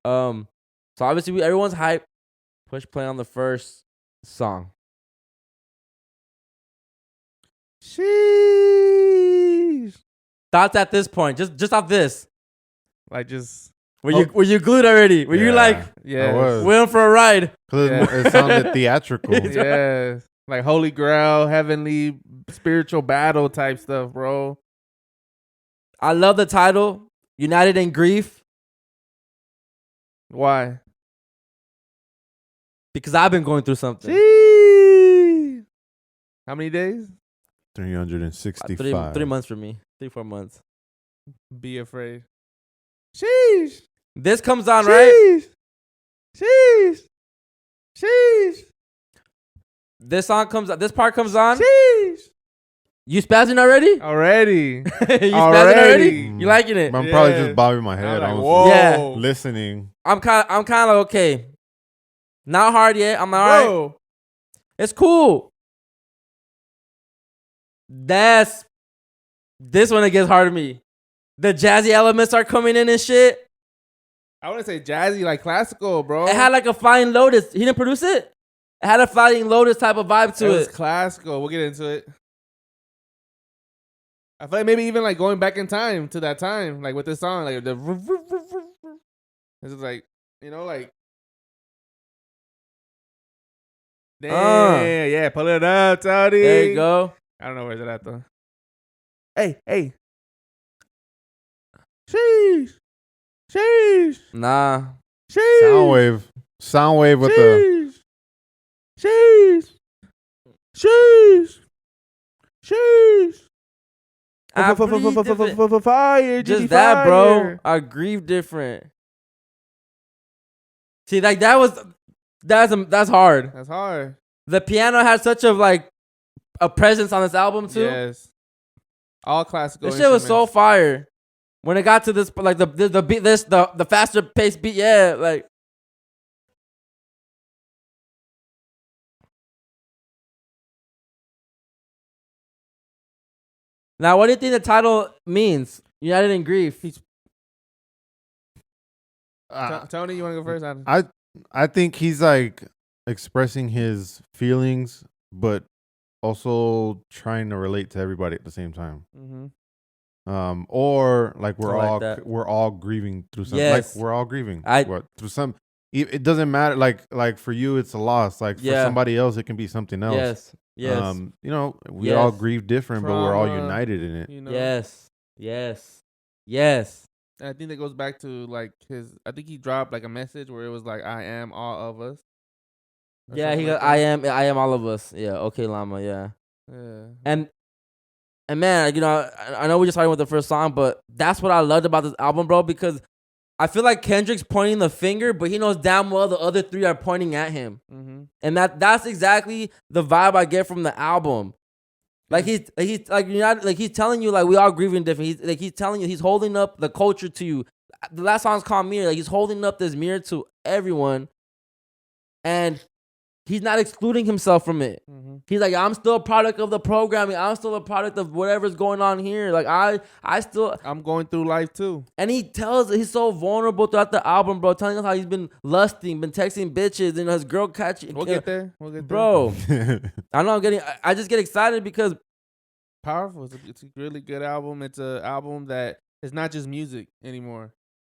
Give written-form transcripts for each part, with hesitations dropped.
So obviously everyone's hyped. Push play on the first song. Sheesh. Thoughts at this point, just off this. Like just Were you glued already? Were you like, yeah, waiting for a ride? Because it sounded theatrical. Yeah, like Holy Grail, heavenly, spiritual battle type stuff, bro. I love the title, United in Grief, Why? because I've been going through something. Jeez. How many days? 365. 3 months for me. 3-4 months. Be afraid. Sheesh. This comes on, right? Sheesh. Sheesh. This part comes on. Sheesh. You spazzing already? Already. You spazzing already? You liking it? I'm probably just bobbing my head. Like, I was whoa. Yeah. listening. I'm kind of like, okay. Not hard yet. I'm like, all right. Bro. It's cool. This one it gets hard to me. The jazzy elements are coming in and shit. I want to say jazzy, like classical, bro. It had like a Flying Lotus. He didn't produce it? It had a Flying Lotus type of vibe to It was it. classical. We'll get into it. I feel like maybe even like going back in time to that time, like with this song, like the. This is like, you know, like. Damn, yeah, pull it up, Tony. There you go. I don't know where's it at though. Hey. Sheesh. Sheesh. Nah. Sheesh. Soundwave with the. Sheesh. Sheesh. Sheesh. I breathe different. Fire. Just that, bro. I grieve different. See, like that's hard. That's hard. The piano had such a presence on this album too. Yes. All classical. This shit was so fire. When it got to this, like the beat, the faster paced beat, yeah, like. Now, what do you think the title means? United in Grief. Tony, you want to go first? I think he's like expressing his feelings, but also trying to relate to everybody at the same time. Mm-hmm. Or like we're that. all grieving through something. Yes. Like we're all grieving. Through some. It doesn't matter. Like for you, it's a loss. Like for somebody else, it can be something else. Yes. You know, we all grieve different, but we're all united in it. You know? Yes. And I think that goes back to like I think he dropped like a message where it was like, I am all of us. Yeah, he goes, I am all of us. Yeah, okay, Llama, yeah. And man, you know, I know we're just starting with the first song, but that's what I loved about this album, bro, because I feel like Kendrick's pointing the finger, but he knows damn well the other three are pointing at him. Mm-hmm. And that's exactly the vibe I get from the album. Like he's telling you like we all grieving different. He's telling you, he's holding up the culture to you. The last song's called Mirror. Like he's holding up this mirror to everyone, and he's not excluding himself from it. Mm-hmm. He's like, I'm still a product of the programming. I'm still a product of whatever's going on here. Like I'm going through life too. And he's so vulnerable throughout the album, bro. Telling us how he's been lusting, been texting bitches, and his girl catching. We'll get there, bro. I know I just get excited because powerful. It's a really good album. It's an album that is not just music anymore.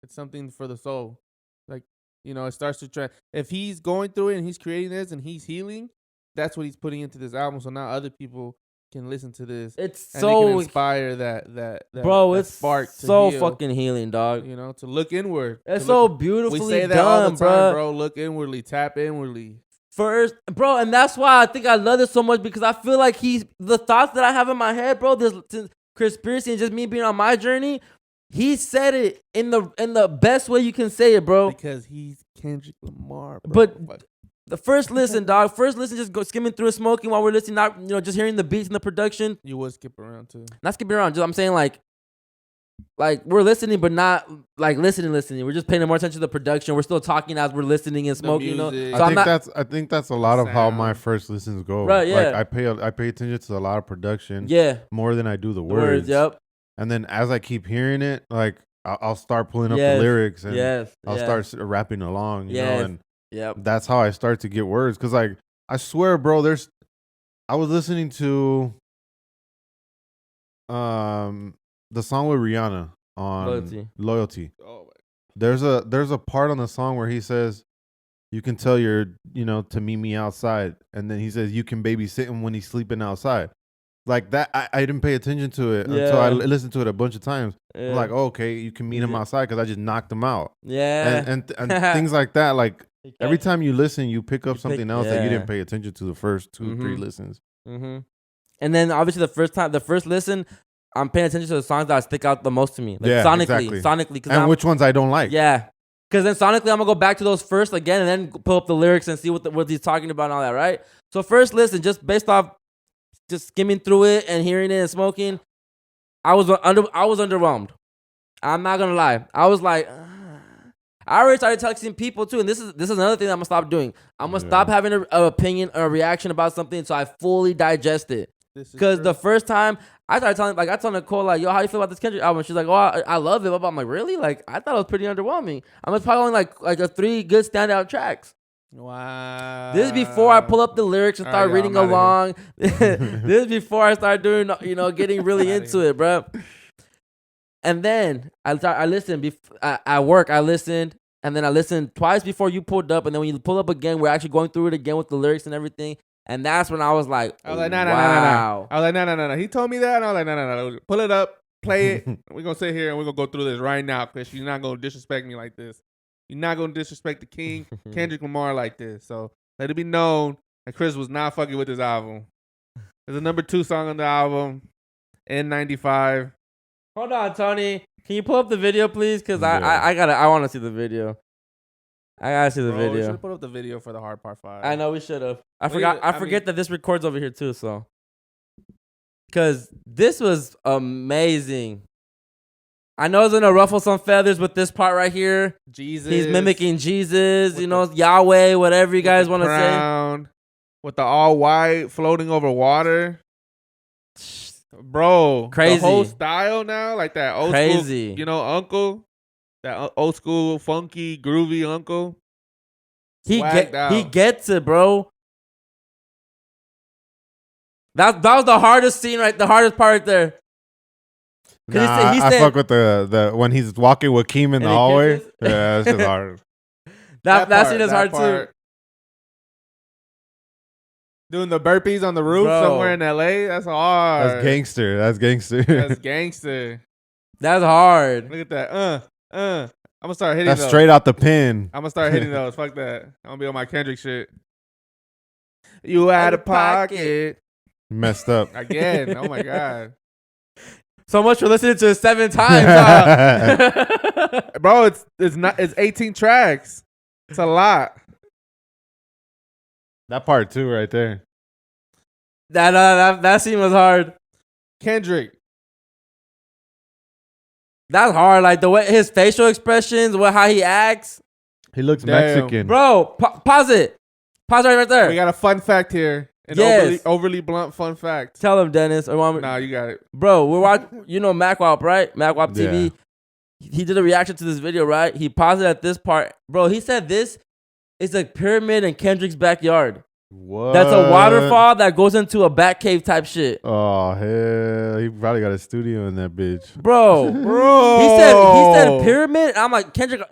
It's something for the soul. Like, you know, it starts to try. If he's going through it and he's creating this and he's healing, that's what he's putting into this album. So now other people can listen to this. It's and so they can inspire that bro. That it's spark. So heal, fucking healing, dog. You know, to look inward. It's so beautifully we say that done, all the time, bro. Look inwardly, tap inwardly. First, bro, and that's why I think I love this so much, because I feel like the thoughts that I have in my head, bro. This conspiracy and just me being on my journey. He said it in the best way you can say it, bro. Because he's Kendrick Lamar, bro. But the first listen, dog. First listen, just go skimming through it, smoking while we're listening. Not just hearing the beats and the production. You would skip around too. Not skipping around. Just I'm saying like we're listening, but not like listening. We're just paying more attention to the production. We're still talking as we're listening and smoking. So I think that's a lot of how my first listens go. Right, yeah. Like I pay attention to a lot of production. Yeah. More than I do the words. Yep. And then as I keep hearing it, like I'll start pulling up Yes. the lyrics and Yes. I'll yes. start rapping along, you know, Yes. and Yep. that's how I start to get words. Cause like I swear, bro, I was listening to the song with Rihanna on Loyalty. Oh, There's a part on the song where he says, "You can tell you're, to meet me outside," and then he says, "You can babysit him when he's sleeping outside." Like that, I didn't pay attention to it until I listened to it a bunch of times. Yeah. I'm like, oh, okay, you can meet him outside because I just knocked him out. Yeah. And things like that. Like every catch- time you listen, you pick up You something pick- else that you yeah. didn't pay attention to the first 2-3 Mhm. listens. Mm-hmm. And then obviously the first listen, I'm paying attention to the songs that stick out the most to me. Like Yeah, sonically. exactly. 'Cause And which ones I don't like. Yeah. Because then sonically, I'm going to go back to those first again and then pull up the lyrics and see what he's talking about and all that, right? So first listen, just based off just skimming through it and hearing it and smoking, I was underwhelmed. I'm not going to lie. I was like, I already started texting people too, and this is another thing that I'm going to stop doing. I'm going to stop having an opinion or a reaction about something so I fully digest it. Because the first time I started I told Nicole, like, yo, how you feel about this Kendrick album? She's like, oh, I love it. I'm like, really? Like, I thought it was pretty underwhelming. I'm just probably only like a 3 good standout tracks. Wow. This is before I pull up the lyrics and All start right, reading y'all, I'm along. This is before I start doing, getting really into it, bro. And then I listened at work. I listened, and then I listened twice before you pulled up, and then when you pull up again, we're actually going through it again with the lyrics and everything. And that's when I was like, I was like, no. wow. I was like, no. He told me that, and I was like, no. Pull it up, play it. We're going to sit here, and we're going to go through this right now, because you're not going to disrespect me like this. You're not going to disrespect the king, Kendrick Lamar, like this. So let it be known that Chris was not fucking with this album. It's the number 2 song on the album, N95. Hold on, Tony. Can you pull up the video, please? Because Yeah. I want to see the video. I gotta see the Bro, we video. should have put up the video for the hard part 5. I know we should have. I I forget mean- that this records over here too. So, because this was amazing. I know it's gonna ruffle some feathers with this part right here. Jesus. He's mimicking Jesus, With Yahweh, whatever you guys want to say. Crown, with the all white floating over water. Bro, Crazy. The whole style now, like that old Crazy. school, uncle, that old school funky groovy uncle. He Swagged out. gets it, bro. That was the hardest scene, right? The hardest part right there. 'Cause Nah, he I said- fuck with the when he's walking with Keem in And the he hallway. kisses? Yeah, that's just hard. That scene is hard too. part. Doing the burpees on the roof Bro. somewhere in LA. That's hard. That's gangster. That's gangster. That's gangster. That's hard. Look at that. I'm gonna start hitting That's those. straight out the pin. I'm gonna start hitting those. Fuck that. I'm gonna be on my Kendrick shit. You out of pocket Messed up. again. Oh my god, So much for listening to it 7 times. bro. It's 18 tracks. It's a lot. That part too, right there. that scene was hard. Kendrick. That's hard. Like the way his facial expressions, how he acts. He looks Damn. Mexican. Bro, pause it. Pause right there. We got a fun fact here. An Yes. overly blunt fun fact. Tell him, Dennis. Or want me- Nah, you got it. Bro, we're watching. MacWap, right? MacWap TV. Yeah. He did a reaction to this video, right? He paused it at this part. Bro, he said this is a pyramid in Kendrick's backyard. What? That's a waterfall that goes into a bat cave type shit. Oh hell, he probably got a studio in that bitch. Bro. Bro. He said pyramid. I'm like, Kendrick,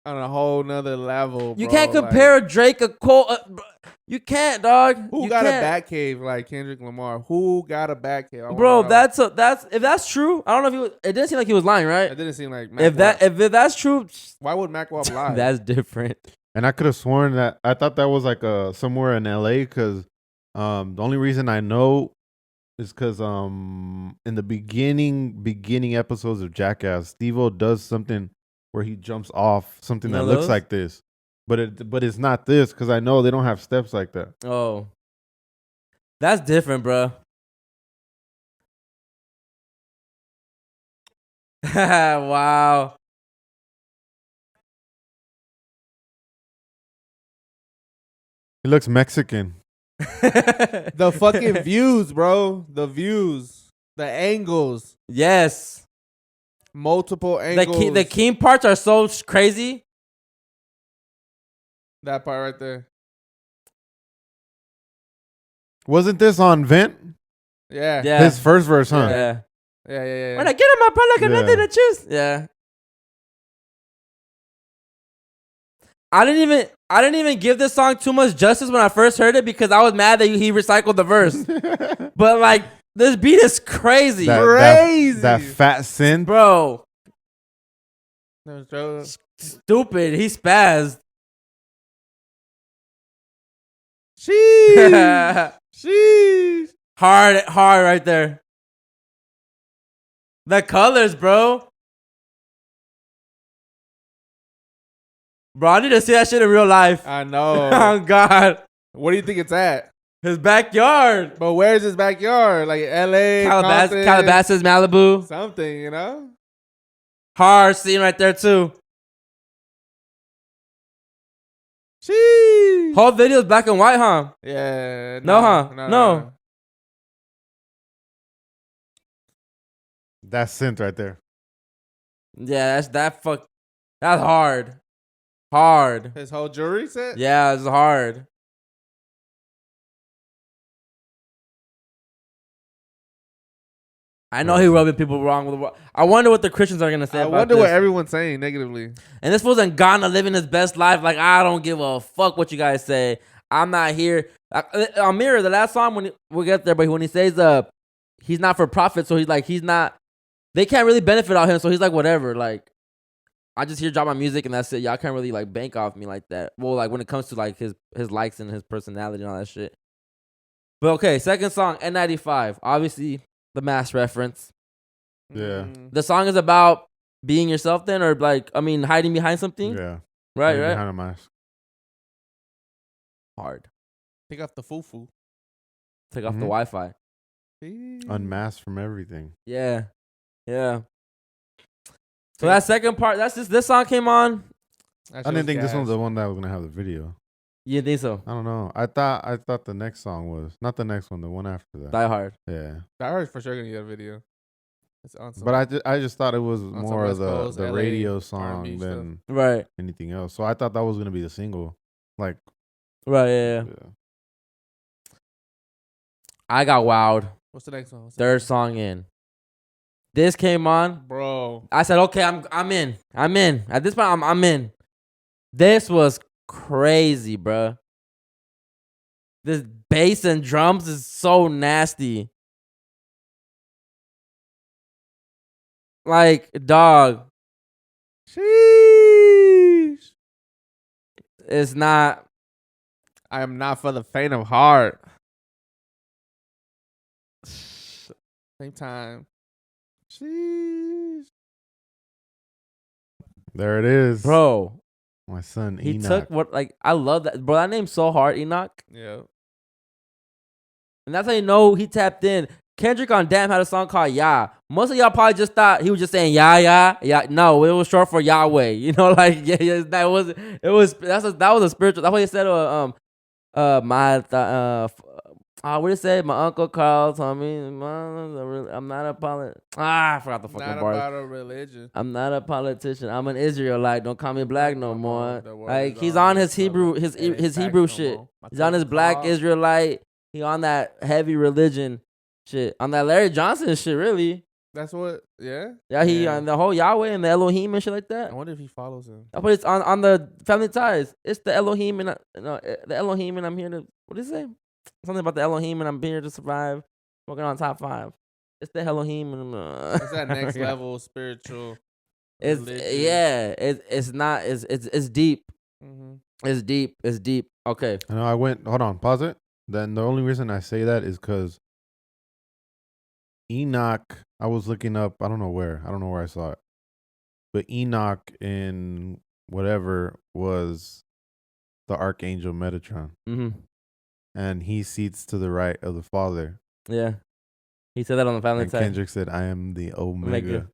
On a whole nother level. you bro. can't compare a Drake, a Cole. You can't, dog. Who You got can't. a bat cave like Kendrick Lamar? Who got a bat cave? I wanna Bro, know. that's if that's true. I don't know if he was. It didn't seem like he was lying, right? It didn't seem like If that's true, why would Mac Wap lie? that's different. And I could have sworn that I thought that was like somewhere in LA because the only reason I know is because in the beginning episodes of Jackass, Steve-O does something where he jumps off something that One of looks those? like this, but it's not this because I know they don't have steps like that. Oh, that's different, bro. Wow. He looks Mexican. The fucking views, bro. The views. The angles. Yes. multiple angles. The Keem parts are so crazy. That part right there. Wasn't this on Vent? Yeah. Yeah. His first verse, huh? Yeah. Yeah. When I get on my part, I got Yeah. nothing to choose. Yeah. I didn't even give this song too much justice when I first heard it because I was mad that he recycled the verse. But like this beat is crazy. That fat synth. Bro. No, Joe. Stupid. He spazzed. Sheesh. Sheesh. Hard right there. The colors, bro. Bro, I need to see that shit in real life. I know. Oh, God. What do you think it's at? His backyard. But where's his backyard? Like L.A., Compton, Calabasas, Malibu. something, you know? Hard scene right there, too. Sheesh. Whole video's black and white, huh? Yeah. No, huh? No. That synth right there. Yeah, that's hard. Hard. His whole jewelry set? Yeah, it's hard. I know he rubbing people wrong with. I wonder what the Christians are gonna say. I about wonder this. what everyone's saying negatively. And this fool's in Ghana living his best life. Like, I don't give a fuck what you guys say. I'm not here. Mirror, the last song we'll get there, but when he says he's not for profit, so he's not. They can't really benefit off him, so he's like, whatever. Like, I just here drop my music and that's it. Y'all can't really like bank off me like that. Well, like when it comes to like his likes and his personality and all that shit. But okay, second song, N95. Obviously, the Mass reference. Yeah. The song is about being yourself then, or like, I mean, hiding behind something. Yeah. Right. Behind a mask. Hard. Take off the foo-foo. Take off the Mhm. Wi-Fi. Unmasked from everything. Yeah. So that second part, this song came on. I didn't think this one's the one that was gonna have the video. You didn't think so? I don't know. I thought the next song was not the next one, the one after that. Die Hard. Yeah. I heard for sure gonna get a video. It's awesome. But I just thought it was some more of West Coast, the LA radio R&B song stuff. than Right. anything else. So I thought that was gonna be the single. Like Right. Yeah. I got wowed. What's the next one? Third song in. This came on. Bro. I said, okay, I'm in. At this point, I'm in. This was crazy, bro. This bass and drums is so nasty. Like, dog. Sheesh. It's not. I am not for the faint of heart. Same time. Sheesh. there it is. Bro, My son he Enoch. took what, like, I love that. Bro, that name's so hard, Enoch. Yeah. And that's how you know he tapped in. Kendrick on Damn had a song called Yah. Most of y'all probably just thought he was just saying yeah. No, it was short for Yahweh. You know, like that was a spiritual. That's what he said. What did it say? My uncle Carl told me, I'm not a I forgot the fucking Not bars. about a religion. I'm not a politician. I'm an Israelite. Don't call me black no more. The word Like is he's on on his his Hebrew, tongue. his It ain't his facts Hebrew no shit. more. My He's on his cousin black Carl. Israelite. He on that heavy religion shit. On that Larry Johnson shit, really. That's what. Yeah. Yeah, he Yeah. on the whole Yahweh and the Elohim and shit like that. I wonder if he follows him. That's what it's on the Family Ties. It's the Elohim and the Elohim and I'm here to, what did it say? Something about the Elohim and I'm here to survive. Smoking on top 5. It's the Elohim and It's that next level spiritual. It's religion. yeah. It's not. It's deep. Mm-hmm. It's deep. It's deep. Okay. I know I went. Hold on, pause it. Then the only reason I say that is because Enoch. I was looking up. I don't know where I saw it, but Enoch in whatever was the archangel Metatron, and he seats to the right of the Father. Yeah. He said that on the Family And Ties. Kendrick said, "I am the Omega."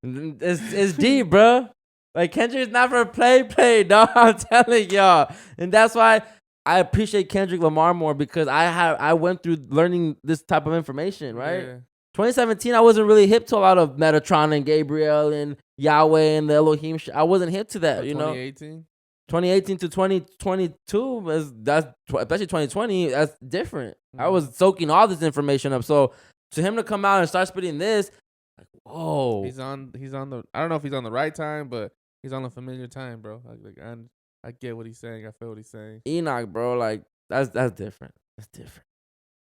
It's deep, bro. Like Kendrick's not for play, dog. I'm telling y'all, and that's why I appreciate Kendrick Lamar more because I went through learning this type of information, right? Yeah. 2017, I wasn't really hip to a lot of Metatron and Gabriel and Yahweh and the Elohim. I wasn't hip to that, you know. 2018. 2018 to 2022 especially 2020. That's different. I was soaking all this information up. So to him to come out and start spitting this, like, whoa. He's on the. I don't know if he's on the right time, but he's on a familiar time, bro. I get what he's saying. I feel what he's saying. Enoch, bro. Like that's different. That's different.